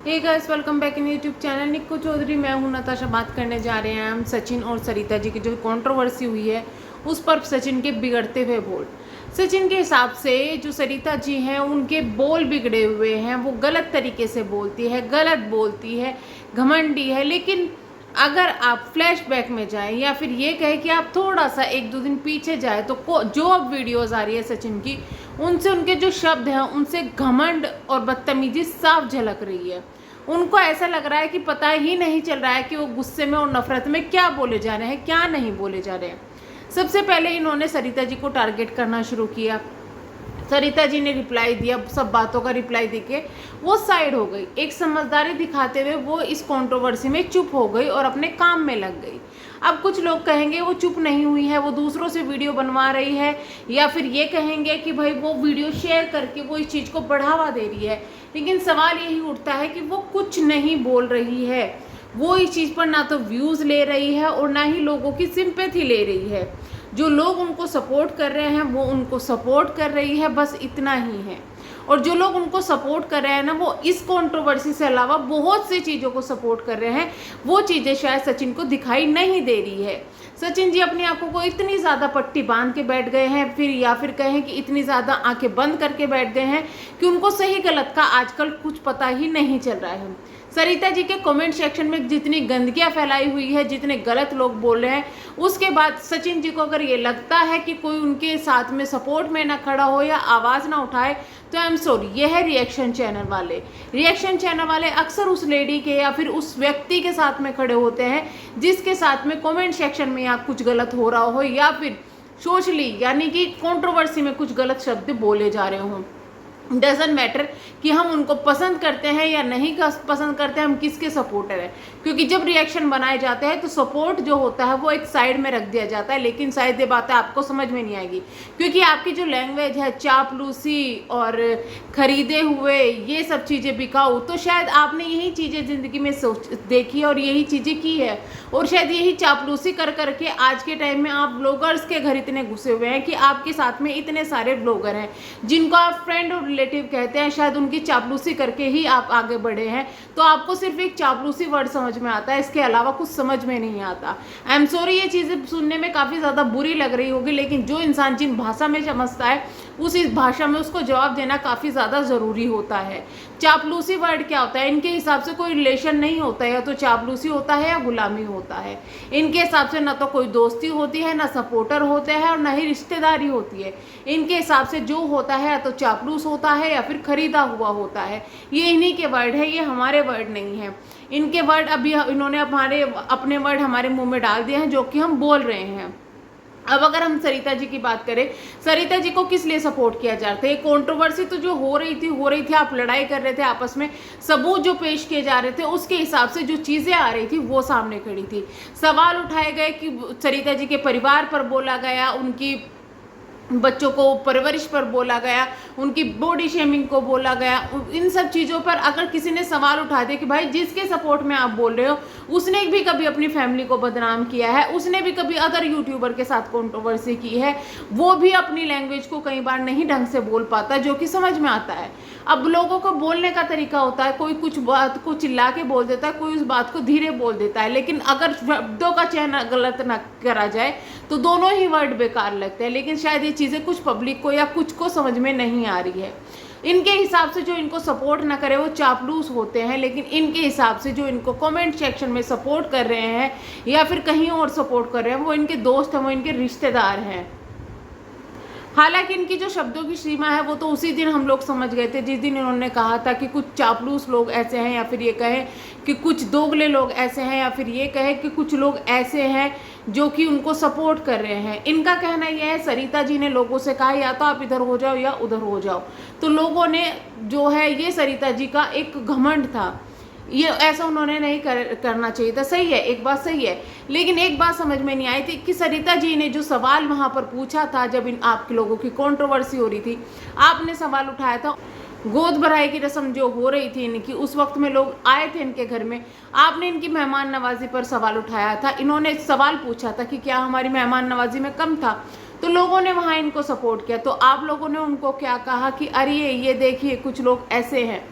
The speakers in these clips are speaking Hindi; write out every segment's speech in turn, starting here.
Hey guys, welcome back in YouTube channel Nikku Chaudhary. मैं हूं नताशा। बात करने जा रहे हैं हम सचिन और सरिता जी की जो कंट्रोवर्सी हुई है उस पर सचिन के बिगड़ते हुए बोल। सचिन के हिसाब से जो सरिता जी हैं उनके बोल बिगड़े हुए हैं, वो गलत तरीके से बोलती है, गलत बोलती है, घमंडी है। लेकिन अगर आप फ्लैशबैक में जाएं या फिर ये कहें कि आप थोड़ा सा एक दो दिन पीछे जाए तो जो अब वीडियोस आ रही है सचिन की, उनसे उनके जो शब्द हैं उनसे घमंड और बदतमीजी साफ झलक रही है। उनको ऐसा लग रहा है कि पता ही नहीं चल रहा है कि वो गुस्से में और नफरत में क्या बोले जा रहे हैं, क्या नहीं बोले जा रहे हैं। सबसे पहले इन्होंने सरिता जी को टारगेट करना शुरू किया। सरिता जी ने रिप्लाई दिया, सब बातों का रिप्लाई देके वो साइड हो गई। एक समझदारी दिखाते हुए वो इस कंट्रोवर्सी में चुप हो गई और अपने काम में लग गई। अब कुछ लोग कहेंगे वो चुप नहीं हुई है, वो दूसरों से वीडियो बनवा रही है, या फिर ये कहेंगे कि भाई वो वीडियो शेयर करके वो इस चीज़ को बढ़ावा दे रही है। लेकिन सवाल यही उठता है कि वो कुछ नहीं बोल रही है। वो इस चीज़ पर ना तो व्यूज़ ले रही है और ना ही लोगों की सिंपैथी ले रही है। जो लोग उनको सपोर्ट कर रहे हैं वो उनको सपोर्ट कर रही है, बस इतना ही है। और जो लोग उनको सपोर्ट कर रहे हैं ना, वो इस कंट्रोवर्सी से अलावा बहुत सी चीज़ों को सपोर्ट कर रहे हैं। वो चीज़ें शायद सचिन को दिखाई नहीं दे रही है। सचिन जी अपनी आंखों को इतनी ज़्यादा पट्टी बांध के बैठ गए हैं, फिर या फिर कहें कि इतनी ज़्यादा आंखें बंद करके बैठ गए हैं कि उनको सही गलत का आजकल कुछ पता ही नहीं चल रहा है। सरिता जी के कमेंट सेक्शन में जितनी गंदगियां फैलाई हुई है, जितने गलत लोग बोल रहे हैं, उसके बाद सचिन जी को अगर ये लगता है कि कोई उनके साथ में सपोर्ट में ना खड़ा हो या आवाज़ ना उठाए, तो आई एम सॉरी, ये है रिएक्शन चैनल वाले। रिएक्शन चैनल वाले अक्सर उस लेडी के या फिर उस व्यक्ति के साथ में खड़े होते हैं जिसके साथ में कमेंट सेक्शन में या कुछ गलत हो रहा हो, या फिर सोशली यानी कि कंट्रोवर्सी में कुछ गलत शब्द बोले जा रहे हों। डजेंट मैटर कि हम उनको पसंद करते हैं या नहीं पसंद करते हैं, हम किसके सपोर्टर हैं। क्योंकि जब रिएक्शन बनाए जाते हैं तो सपोर्ट जो होता है वो एक साइड में रख दिया जाता है। लेकिन शायद ये बातें आपको समझ में नहीं आएगी, क्योंकि आपकी जो लैंग्वेज है चापलूसी और खरीदे हुए ये सब चीज़ें बिकाऊ, तो शायद आपने यही चीज़ें ज़िंदगी में सोच देखी और यही चीज़ें की है। और शायद यही चापलूसी कर करके आज के टाइम में आप ब्लॉगर्स के घर इतने घुसे हुए हैं कि आपके साथ में इतने सारे ब्लॉगर हैं जिनको आप फ्रेंड और रिलेटिव कहते हैं। शायद उनकी चापलूसी करके ही आप आगे बढ़े हैं। तो आपको सिर्फ एक चापलूसी वर्ड समझ में आता है, इसके अलावा कुछ समझ में नहीं आता। आई एम सॉरी, ये चीज़ें सुनने में काफ़ी ज़्यादा बुरी लग रही होगी, लेकिन जो इंसान जिन भाषा में समझता है उस इस भाषा में उसको जवाब देना काफ़ी ज़्यादा ज़रूरी होता है। चापलूसी वर्ड क्या होता है? इनके हिसाब से कोई रिलेशन नहीं होता है, या तो चापलूसी होता है या गुलामी होता है। इनके हिसाब से ना तो कोई दोस्ती होती है, ना सपोर्टर होते हैं, और ना ही रिश्तेदारी होती है। इनके हिसाब से जो होता है या तो चापलूस होता है या फिर खरीदा हुआ होता है। ये इन्हीं के वर्ड है, ये हमारे वर्ड नहीं है। इनके वर्ड अभी इन्होंने अपने वर्ड हमारे मुंह में डाल दिए हैं जो कि हम बोल रहे हैं। अब अगर हम सरिता जी की बात करें, सरिता जी को किस लिए सपोर्ट किया जा रहा था? ये कंट्रोवर्सी तो जो हो रही थी, आप लड़ाई कर रहे थे आपस में, सबूत जो पेश किए जा रहे थे उसके हिसाब से जो चीज़ें आ रही थी वो सामने खड़ी थी। सवाल उठाए गए कि सरिता जी के परिवार पर बोला गया, उनकी बच्चों को परवरिश पर बोला गया, उनकी बॉडी शेमिंग को बोला गया। इन सब चीज़ों पर अगर किसी ने सवाल उठा दिया कि भाई जिसके सपोर्ट में आप बोल रहे हो उसने भी कभी अपनी फैमिली को बदनाम किया है, उसने भी कभी अदर यूट्यूबर के साथ कंट्रोवर्सी की है, वो भी अपनी लैंग्वेज को कई बार नहीं ढंग से बोल पाता, जो कि समझ में आता है। अब लोगों को बोलने का तरीका होता है, कोई कुछ बात को चिल्ला के बोल देता है, कोई उस बात को धीरे बोल देता है। लेकिन अगर शब्दों का चयन गलत ना करा जाए तो दोनों ही वर्ड बेकार लगते हैं। लेकिन शायद ये चीज़ें कुछ पब्लिक को या कुछ को समझ में नहीं आ रही है। इनके हिसाब से जो इनको सपोर्ट ना करे वो चापलूस होते हैं, लेकिन इनके हिसाब से जो इनको कमेंट सेक्शन में सपोर्ट कर रहे हैं या फिर कहीं और सपोर्ट कर रहे हैं वो इनके दोस्त हैं, वो इनके रिश्तेदार हैं। हालांकि इनकी जो शब्दों की सीमा है वो तो उसी दिन हम लोग समझ गए थे जिस दिन इन्होंने कहा था कि कुछ चापलूस लोग ऐसे हैं, या फिर ये कहें कि कुछ दोगले लोग ऐसे हैं, या फिर ये कहें कि कुछ लोग ऐसे हैं जो कि उनको सपोर्ट कर रहे हैं। इनका कहना यह है, सरिता जी ने लोगों से कहा या तो आप इधर हो जाओ या उधर हो जाओ। तो लोगों ने जो है, ये सरिता जी का एक घमंड था, ये ऐसा उन्होंने नहीं करना चाहिए था। सही है, एक बात सही है, लेकिन एक बात समझ में नहीं आई थी कि सरिता जी ने जो सवाल वहाँ पर पूछा था, जब इन आपके लोगों की कंट्रोवर्सी हो रही थी, आपने सवाल उठाया था गोद भराई की रस्म जो हो रही थी इनकी, उस वक्त में लोग आए थे इनके घर में, आपने इनकी मेहमान नवाजी पर सवाल उठाया था। इन्होंने सवाल पूछा था कि क्या हमारी मेहमान नवाजी में कम था, तो लोगों ने वहाँ इनको सपोर्ट किया। तो आप लोगों ने उनको क्या कहा कि अरे ये देखिए कुछ लोग ऐसे हैं।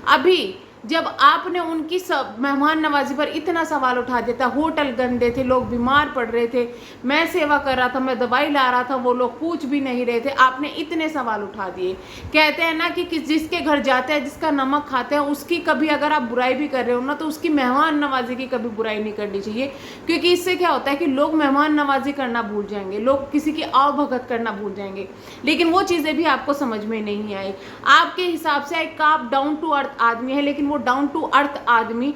अभी जब आपने उनकी सब मेहमान नवाजी पर इतना सवाल उठा दिया था, होटल गंदे थे, लोग बीमार पड़ रहे थे, मैं सेवा कर रहा था, मैं दवाई ला रहा था, वो लोग पूछ भी नहीं रहे थे, आपने इतने सवाल उठा दिए। कहते हैं ना कि जिसके घर जाते हैं, जिसका नमक खाते हैं, उसकी कभी अगर आप बुराई भी कर रहे हो ना, तो उसकी मेहमान नवाजी की कभी बुराई नहीं करनी चाहिए। क्योंकि इससे क्या होता है कि लोग मेहमान नवाजी करना भूल जाएंगे, लोग किसी की आवभगत करना भूल जाएंगे। लेकिन वो चीज़ें भी आपको समझ में नहीं आई। आपके हिसाब से एक आप डाउन टू अर्थ आदमी है, लेकिन वो डाउन टू अर्थ आदमी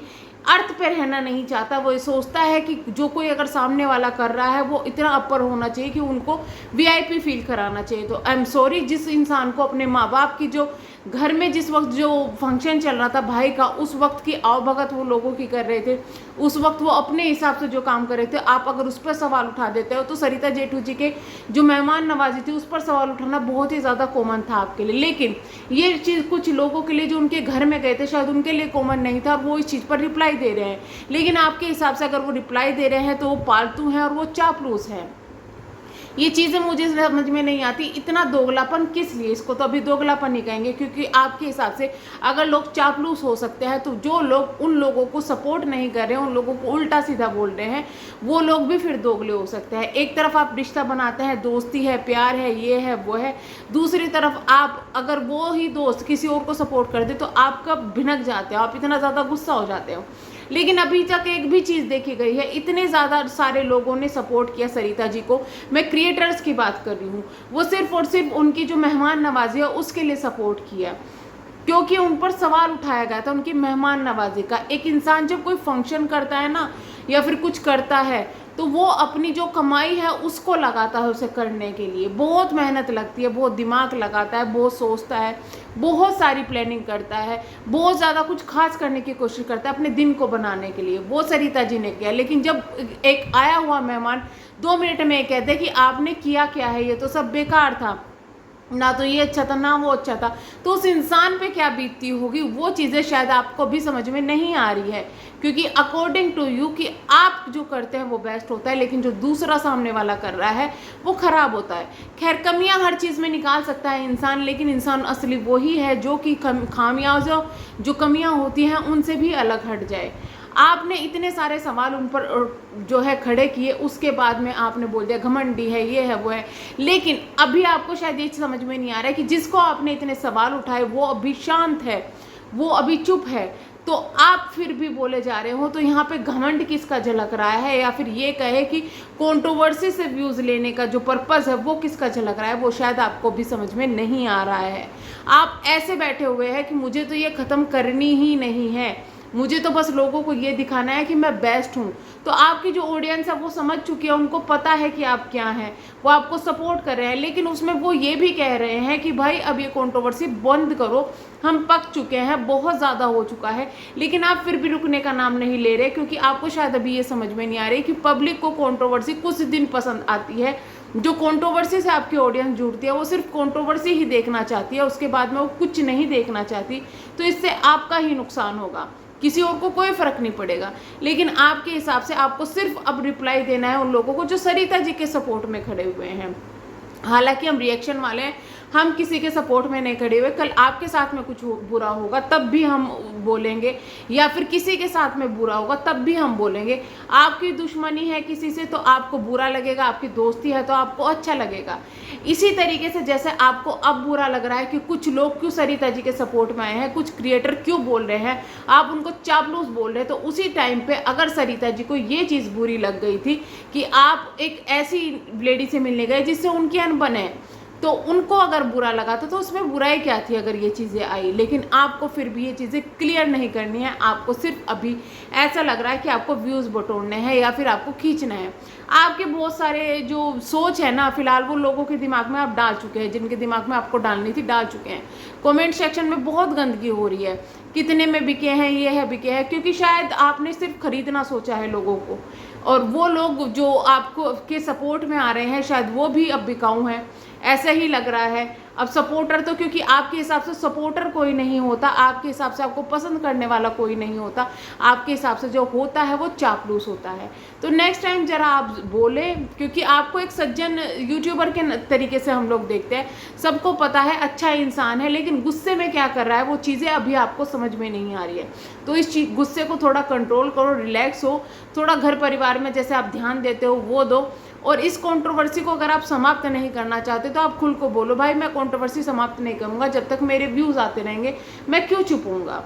अर्थ पे रहना नहीं चाहता। वो ये सोचता है कि जो कोई अगर सामने वाला कर रहा है वो इतना अपर होना चाहिए कि उनको वीआईपी फील कराना चाहिए। तो आई एम सॉरी, जिस इंसान को अपने माँ बाप की जो घर में जिस वक्त जो फंक्शन चल रहा था भाई का, उस वक्त की आवभगत वो लोगों की कर रहे थे, उस वक्त वो अपने हिसाब से जो काम कर रहे थे, आप अगर उस पर सवाल उठा देते हो तो सरिता जेठू जी के जो मेहमान नवाजी थी उस पर सवाल उठाना बहुत ही ज़्यादा कॉमन था आपके लिए। लेकिन ये चीज़ कुछ लोगों के लिए जो उनके घर में गए थे शायद उनके लिए कॉमन नहीं था, वो इस चीज़ पर रिप्लाई दे रहे हैं। लेकिन आपके हिसाब से अगर वो रिप्लाई दे रहे हैं तो वो पालतू हैं और वो चापलूस हैं। ये चीज़ें मुझे समझ में नहीं आती, इतना दोगलापन किस लिए? इसको तो अभी दोगलापन ही कहेंगे, क्योंकि आपके हिसाब से अगर लोग चापलूस हो सकते हैं तो जो लोग उन लोगों को सपोर्ट नहीं कर रहे हैं, उन लोगों को उल्टा सीधा बोल रहे हैं, वो लोग भी फिर दोगले हो सकते हैं। एक तरफ आप रिश्ता बनाते हैं, दोस्ती है, प्यार है, ये है वो है, दूसरी तरफ आप अगर वो ही दोस्त किसी और को सपोर्ट कर दे तो आप कब भिनक जाते हो, आप इतना ज़्यादा गुस्सा हो जाते हो। लेकिन अभी तक एक भी चीज़ देखी गई है, इतने ज़्यादा सारे लोगों ने सपोर्ट किया सरिता जी को, मैं क्रिएटर्स की बात कर रही हूँ, वो सिर्फ और सिर्फ उनकी जो मेहमान नवाजी है उसके लिए सपोर्ट किया, क्योंकि उन पर सवाल उठाया गया था उनकी मेहमान नवाजी का। एक इंसान जब कोई फंक्शन करता है ना या फिर कुछ करता है तो वो अपनी जो कमाई है उसको लगाता है उसे करने के लिए, बहुत मेहनत लगती है, बहुत दिमाग लगाता है, बहुत सोचता है, बहुत सारी प्लानिंग करता है, बहुत ज़्यादा कुछ खास करने की कोशिश करता है अपने दिन को बनाने के लिए। वो सरिता जी ने किया। लेकिन जब एक आया हुआ मेहमान 2 मिनट में ये कहते कि आपने किया क्या है, ये तो सब बेकार था, ना तो ये अच्छा था ना वो अच्छा था, तो उस इंसान पे क्या बीतती होगी, वो चीज़ें शायद आपको भी समझ में नहीं आ रही है। क्योंकि अकॉर्डिंग टू यू कि आप जो करते हैं वो बेस्ट होता है, लेकिन जो दूसरा सामने वाला कर रहा है वो खराब होता है। खैर, कमियां हर चीज़ में निकाल सकता है इंसान, लेकिन इंसान असली वही है जो कि खामियां जो कमियां होती हैं उनसे भी अलग हट जाए। आपने इतने सारे सवाल उन पर जो है खड़े किए, उसके बाद में आपने बोल दिया घमंडी है, ये है वो है। लेकिन अभी आपको शायद ये समझ में नहीं आ रहा है कि जिसको आपने इतने सवाल उठाए वो अभी शांत है, वो अभी चुप है, तो आप फिर भी बोले जा रहे हो। तो यहाँ पे घमंड किसका झलक रहा है, या फिर ये कहे कि कंट्रोवर्सी से व्यूज़ लेने का जो पर्पज़ है वो किसका झलक रहा है, वो शायद आपको भी समझ में नहीं आ रहा है। आप ऐसे बैठे हुए हैं कि मुझे तो ये ख़त्म करनी ही नहीं है, मुझे तो बस लोगों को ये दिखाना है कि मैं बेस्ट हूँ। तो आपकी जो ऑडियंस है वो समझ चुकी है, उनको पता है कि आप क्या हैं, वो आपको सपोर्ट कर रहे हैं। लेकिन उसमें वो ये भी कह रहे हैं कि भाई अब ये कंट्रोवर्सी बंद करो, हम पक चुके हैं, बहुत ज़्यादा हो चुका है। लेकिन आप फिर भी रुकने का नाम नहीं ले रहे, क्योंकि आपको शायद अभी ये समझ में नहीं आ रही कि पब्लिक को कंट्रोवर्सी कुछ दिन पसंद आती है। जो कंट्रोवर्सी से आपकी ऑडियंस जुड़ती है वो सिर्फ कंट्रोवर्सी ही देखना चाहती है, उसके बाद में वो कुछ नहीं देखना चाहती। तो इससे आपका ही नुकसान होगा, किसी और को कोई फर्क नहीं पड़ेगा। लेकिन आपके हिसाब से आपको सिर्फ अब रिप्लाई देना है उन लोगों को जो सरिता जी के सपोर्ट में खड़े हुए हैं। हालांकि हम रिएक्शन वाले हैं, हम किसी के सपोर्ट में नहीं खड़े हुए। कल आपके साथ में कुछ बुरा होगा तब भी हम बोलेंगे, या फिर किसी के साथ में बुरा होगा तब भी हम बोलेंगे। आपकी दुश्मनी है किसी से तो आपको बुरा लगेगा, आपकी दोस्ती है तो आपको अच्छा लगेगा। इसी तरीके से जैसे आपको अब बुरा लग रहा है कि कुछ लोग क्यों सरिता जी के सपोर्ट में आए हैं, कुछ क्रिएटर क्यों बोल रहे हैं, आप उनको चापलूस बोल रहे हैं, तो उसी टाइम पे अगर सरिता जी को ये चीज़ बुरी लग गई थी कि आप एक ऐसी लेडी से मिलने गए जिससे उनकी अनबन है, तो उनको अगर बुरा लगा तो उसमें बुराई क्या थी अगर ये चीज़ें आई। लेकिन आपको फिर भी ये चीज़ें क्लियर नहीं करनी है, आपको सिर्फ अभी ऐसा लग रहा है कि आपको व्यूज़ बटोरने हैं या फिर आपको खींचना है। आपके बहुत सारे जो सोच है ना फिलहाल वो लोगों के दिमाग में आप डाल चुके हैं, जिनके दिमाग में आपको डालनी थी डाल चुके हैं। कमेंट सेक्शन में बहुत गंदगी हो रही है, कितने में बिके हैं, ये है बिके हैं, क्योंकि शायद आपने सिर्फ खरीदना सोचा है लोगों को, और वो लोग जो आपको के सपोर्ट में आ रहे हैं शायद वो भी अब बिकाऊ हैं, ऐसा ही लग रहा है। अब सपोर्टर तो क्योंकि आपके हिसाब से सपोर्टर कोई नहीं होता, आपके हिसाब से आपको पसंद करने वाला कोई नहीं होता, आपके हिसाब से जो होता है वो चापलूस होता है। तो नेक्स्ट टाइम ज़रा आप बोले, क्योंकि आपको एक सज्जन यूट्यूबर के तरीके से हम लोग देखते हैं, सबको पता है अच्छा इंसान है, लेकिन गुस्से में क्या कर रहा है वो चीज़ें अभी आपको समझ में नहीं आ रही है। तो इस गुस्से को थोड़ा कंट्रोल करो, रिलैक्स हो, थोड़ा घर परिवार में जैसे आप ध्यान देते हो वो दो। और इस कंट्रोवर्सी को अगर आप समाप्त नहीं करना चाहते तो आप खुल को बोलो, भाई मैं कंट्रोवर्सी समाप्त नहीं करूँगा, जब तक मेरे व्यूज़ आते रहेंगे मैं क्यों चुप होऊंगा।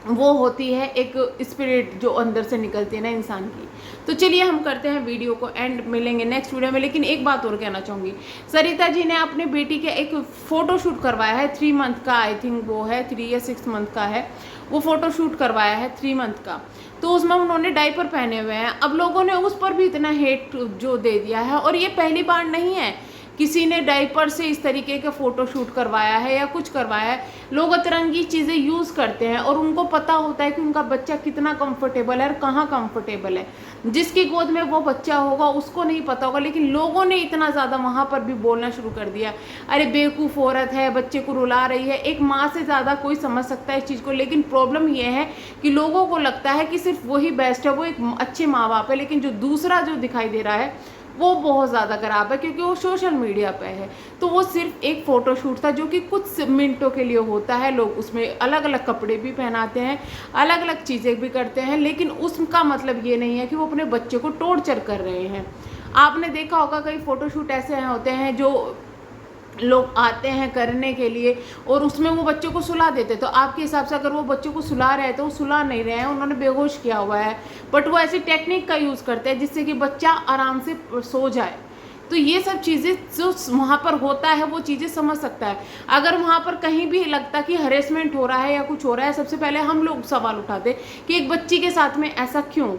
वो होती है एक स्पिरिट जो अंदर से निकलती है ना इंसान की। तो चलिए हम करते हैं वीडियो को एंड, मिलेंगे नेक्स्ट वीडियो में। लेकिन एक बात और कहना चाहूँगी, सरिता जी ने अपने बेटी के एक फ़ोटो शूट करवाया है 3 मंथ का, आई थिंक वो है 3 या 6 मंथ का है, वो फ़ोटो शूट करवाया है 3 मंथ का। तो उसमें उन्होंने डायपर पहने हुए हैं। अब लोगों ने उस पर भी इतना हेट जो दे दिया है, और ये पहली बार नहीं है किसी ने डायपर से इस तरीके का फ़ोटो शूट करवाया है या कुछ करवाया है। लोग अतरंगी चीज़ें यूज़ करते हैं और उनको पता होता है कि उनका बच्चा कितना कंफर्टेबल है और कहाँ कंफर्टेबल है। जिसकी गोद में वो बच्चा होगा उसको नहीं पता होगा, लेकिन लोगों ने इतना ज़्यादा वहाँ पर भी बोलना शुरू कर दिया, अरे बेवकूफ़ औरत है, बच्चे को रुला रही है। एक माँ से ज़्यादा कोई समझ सकता है इस चीज़ को, लेकिन प्रॉब्लम ये है कि लोगों को लगता है कि सिर्फ वही बेस्ट है, वो एक अच्छे माँ बाप है, लेकिन जो दूसरा जो दिखाई दे रहा है वो बहुत ज़्यादा ख़राब है, क्योंकि वो सोशल मीडिया पे है। तो वो सिर्फ एक फ़ोटो शूट था जो कि कुछ मिनटों के लिए होता है। लोग उसमें अलग अलग कपड़े भी पहनाते हैं, अलग अलग चीज़ें भी करते हैं, लेकिन उसका मतलब ये नहीं है कि वो अपने बच्चे को टॉर्चर कर रहे हैं। आपने देखा होगा कई फ़ोटो शूट ऐसे होते हैं जो लोग आते हैं करने के लिए और उसमें वो बच्चे को सुला देते। तो आपके हिसाब से अगर वो बच्चे को सुला रहे हैं तो वो सुला नहीं रहे हैं, उन्होंने बेहोश किया हुआ है, बट वो ऐसी टेक्निक का यूज़ करते हैं जिससे कि बच्चा आराम से सो जाए। तो ये सब चीज़ें जो वहाँ पर होता है वो चीज़ें समझ सकता है। अगर वहाँ पर कहीं भी लगता कि हरेसमेंट हो रहा है या कुछ हो रहा है, सबसे पहले हम लोग सवाल उठाते कि एक बच्ची के साथ में ऐसा क्यों,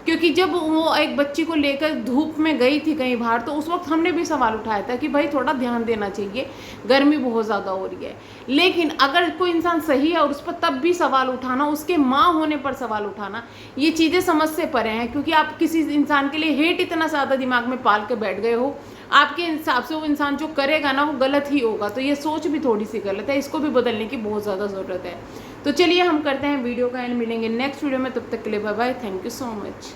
क्योंकि जब वो एक बच्ची को लेकर धूप में गई थी कहीं बाहर, तो उस वक्त हमने भी सवाल उठाया था कि भाई थोड़ा ध्यान देना चाहिए, गर्मी बहुत ज़्यादा हो रही है। लेकिन अगर कोई इंसान सही है और उस पर तब भी सवाल उठाना, उसके माँ होने पर सवाल उठाना, ये चीज़ें समझ से परे हैं। क्योंकि आप किसी इंसान के लिए हेट इतना ज़्यादा दिमाग में पाल के बैठ गए हो, आपके हिसाब से वो इंसान जो करेगा ना वो गलत ही होगा। तो ये सोच भी थोड़ी सी गलत है, इसको भी बदलने की बहुत ज़्यादा ज़रूरत है। तो चलिए हम करते हैं वीडियो का एंड, मिलेंगे नेक्स्ट वीडियो में। तब तक के लिए bye bye, thank you so much.